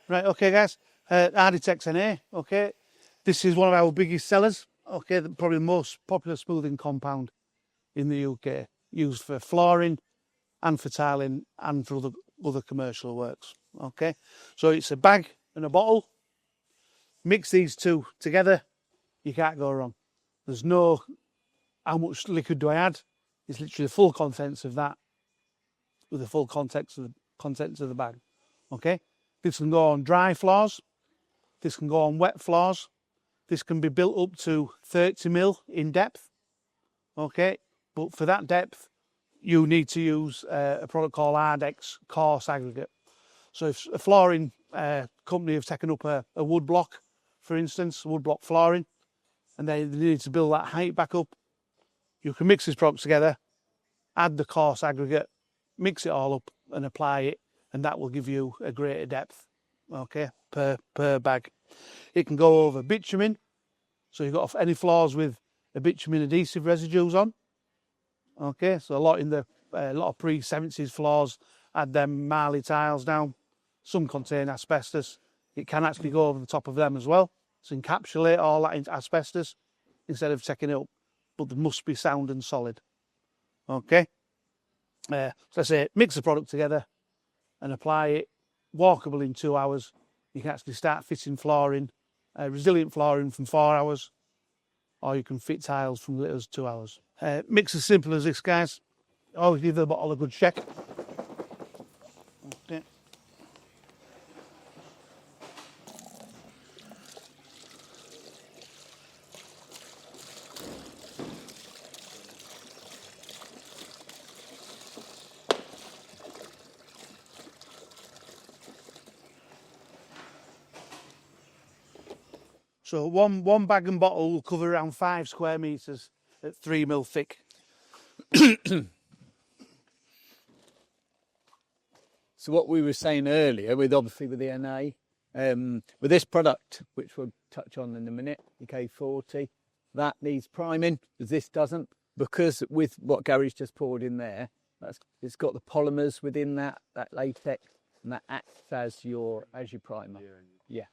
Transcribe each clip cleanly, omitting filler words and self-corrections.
Right, okay guys, Arditex NA, okay. This is one of our biggest sellers, okay, probably the most popular smoothing compound in the UK, used for flooring and for tiling and for other commercial works, okay. So it's a bag and a bottle, mix these two together, you can't go wrong. There's no, how much liquid do I add? It's literally the full contents of that with the full contents of the bag, okay. This can go on dry floors, this can go on wet floors, this can be built up to 30mm in depth, okay, but for that depth you need to use a product called Ardex coarse aggregate. So if a flooring company have taken up a wood block, for instance, wood block flooring, and they need to build that height back up, you can mix this product together, add the coarse aggregate, mix it all up and apply it, and that will give you a greater depth, okay, per bag. It can go over bitumen, so you've got any floors with a bitumen adhesive residues on, okay, so a lot of pre-70s floors had them marley tiles down. Some contain asbestos. It can actually go over the top of them as well, so encapsulate all that into asbestos instead of taking it up, but they must be sound and solid, okay. So I say, mix the product together and apply it, walkable in 2 hours. You can actually start fitting flooring, resilient flooring from 4 hours, or you can fit tiles from as little as 2 hours. Mix as simple as this, guys. Always give the bottle a good check. Okay. So one bag and bottle will cover around 5 square metres at 3mm thick. So what we were saying earlier, with the NA, with this product, which we'll touch on in a minute, the K40, that needs priming, as this doesn't, because with what Gary's just poured in there, it's got the polymers within that latex, and that acts as your primer. Yeah.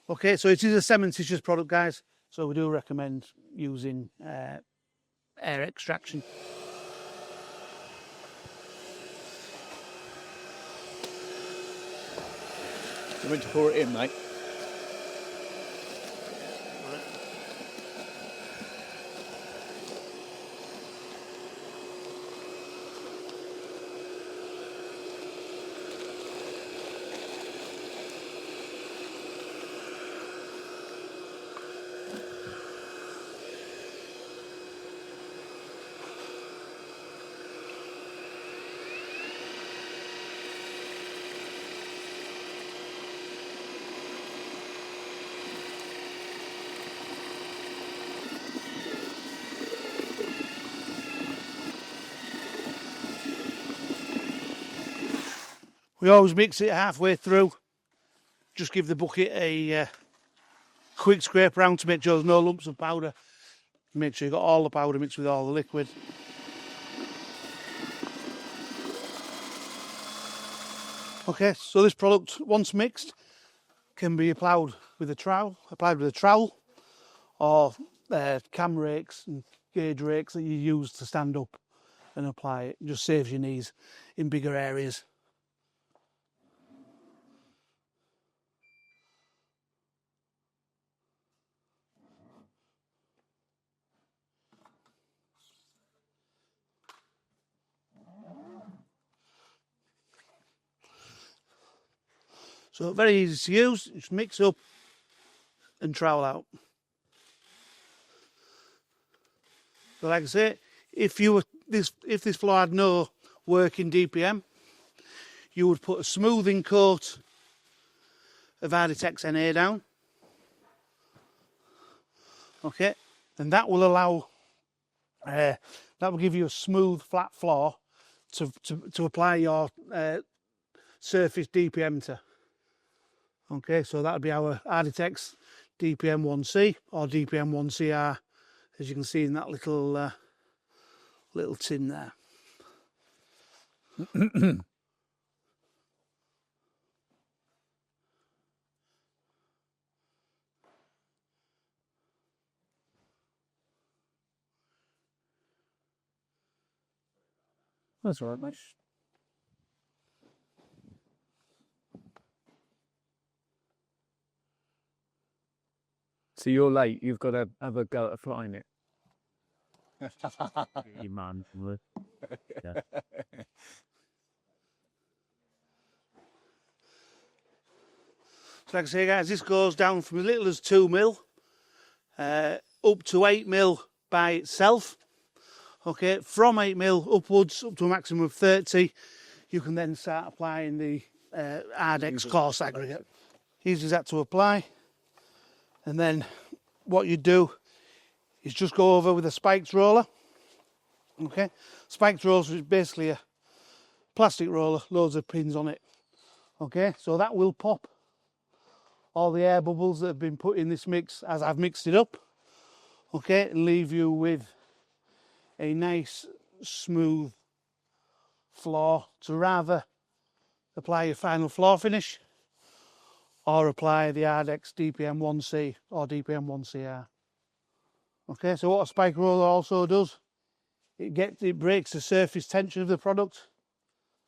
Okay, so it is a cementitious product, guys, so we do recommend using air extraction. You want to pour it in, mate? We always mix it halfway through. Just give the bucket a quick scrape around to make sure there's no lumps of powder. Make sure you've got all the powder mixed with all the liquid. Okay, so this product, once mixed, can be applied with a trowel, or cam rakes and gauge rakes that you use to stand up and apply it. It just saves your knees in bigger areas. So very easy to use, just mix up and trowel out. So like I say, if this floor had no working DPM, you would put a smoothing coat of Arditex NA down. Okay, and that will allow, that will give you a smooth flat floor to apply your surface DPM to. Okay, so that would be our Arditex DPM 1C or DPM 1CR, as you can see in that little tin there. That's all right, mate. So you're late. You've got to have a go at applying it. You man. Yeah. So like I say, guys, this goes down from as little as 2 mil up to 8 mil by itself. Okay, from 8 mil upwards up to a maximum of 30, you can then start applying the Ardex coarse aggregate. Uses that to apply, and then what you do is just go over with a spiked roller. Okay, spiked roller is basically a plastic roller, loads of pins on it. Okay, so that will pop all the air bubbles that have been put in this mix as I've mixed it up. Okay, and leave you with a nice smooth floor to rather apply your final floor finish or apply the Ardex DPM 1C or DPM 1CR. Okay, so what a spike roller also does, it breaks the surface tension of the product.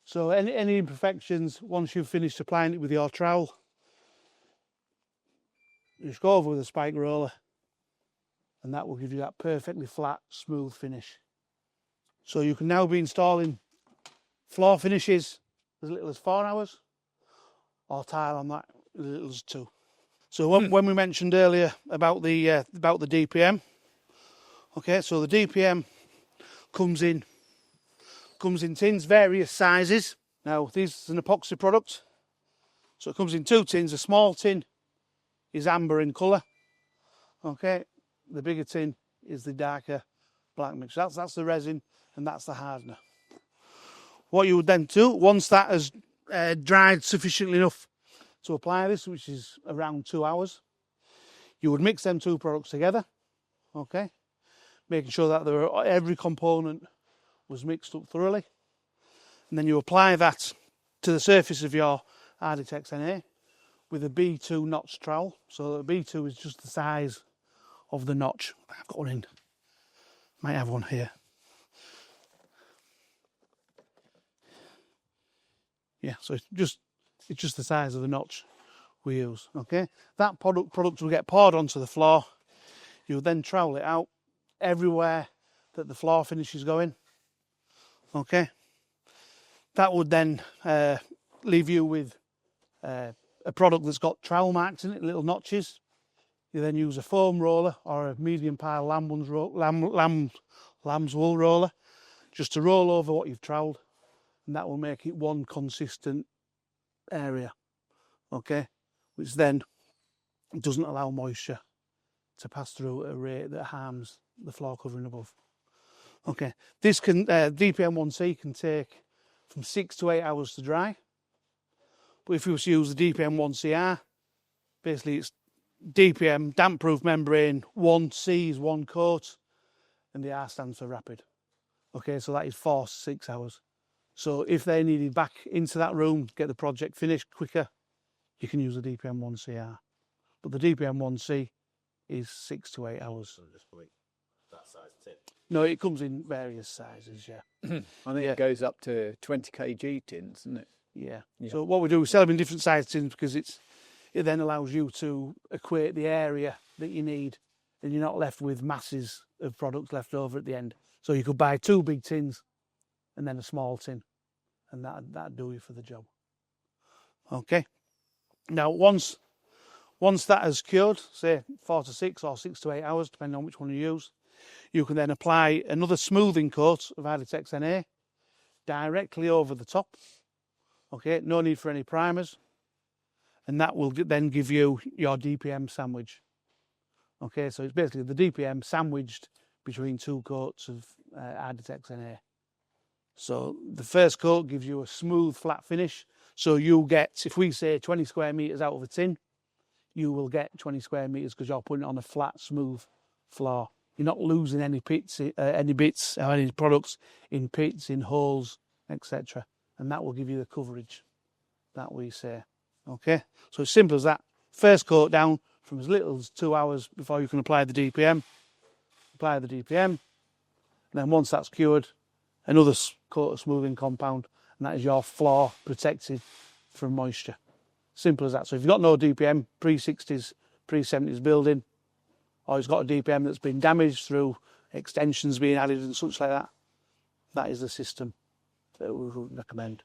So any imperfections, once you've finished applying it with your trowel, you just go over with a spike roller and that will give you that perfectly flat, smooth finish. So you can now be installing floor finishes as little as 4 hours or tile on that as little as 2. So when we mentioned earlier about the DPM, okay, so the DPM comes in tins, various sizes. Now this is an epoxy product, so it comes in 2 tins. A small tin is amber in colour. Okay, the bigger tin is the darker black mix. That's the resin and that's the hardener. What you would then do, once that has dried sufficiently enough to apply this, which is around 2 hours, you would mix them 2 products together. Okay, making sure that every component was mixed up thoroughly, and then you apply that to the surface of your Arditex NA with a B2 notch trowel. So the B2 is just the size of the notch. I've got one in, might have one here. Yeah, so it's just the size of the notch we use. Okay, that product will get poured onto the floor. You'll then trowel it out everywhere that the floor finish is going. Okay, that would then leave you with a product that's got trowel marks in it, little notches. You then use a foam roller or a medium pile lamb's wool roller just to roll over what you've trowelled, and that will make it one consistent area. Okay, which then doesn't allow moisture to pass through at a rate that harms the floor covering above. Okay, this can DPM 1C can take from 6 to 8 hours to dry, but if you was to use the DPM 1CR, basically it's DPM, damp proof membrane, 1C is 1 coat, and the R stands for rapid. Okay, so that is 4 to 6 hours. So if they needed back into that room, get the project finished quicker, you can use the DPM 1CR. But the DPM 1C is 6 to 8 hours. So just wait, that size tin. No, it comes in various sizes, yeah. I think it goes up to 20 kg tins, isn't it? Yeah. Yeah. So what we do, we sell them in different size tins because it then allows you to equate the area that you need, and you're not left with masses of products left over at the end. So you could buy 2 big tins and then a small tin, and that'd do you for the job. Okay. Now once that has cured, say 4 to 6 or 6 to 8 hours, depending on which one you use, you can then apply another smoothing coat of Arditex NA directly over the top. Okay, no need for any primers, and that will then give you your DPM sandwich. Okay, so it's basically the DPM sandwiched between 2 coats of Arditex NA. So the first coat gives you a smooth flat finish, so you'll get, if we say 20 square metres out of a tin, you will get 20 square metres because you're putting it on a flat, smooth floor. You're not losing any bits or any products in pits, in holes, etc. And that will give you the coverage that we say. Okay, so it's simple as that. First coat down from as little as 2 hours before you can apply the DPM. Apply the DPM, and then once that's cured, another coat of smoothing compound, and that is your floor protected from moisture. Simple as that. So if you've got no DPM, pre-60s, pre-70s building, or it's got a DPM that's been damaged through extensions being added and such like that, that is the system that we would recommend.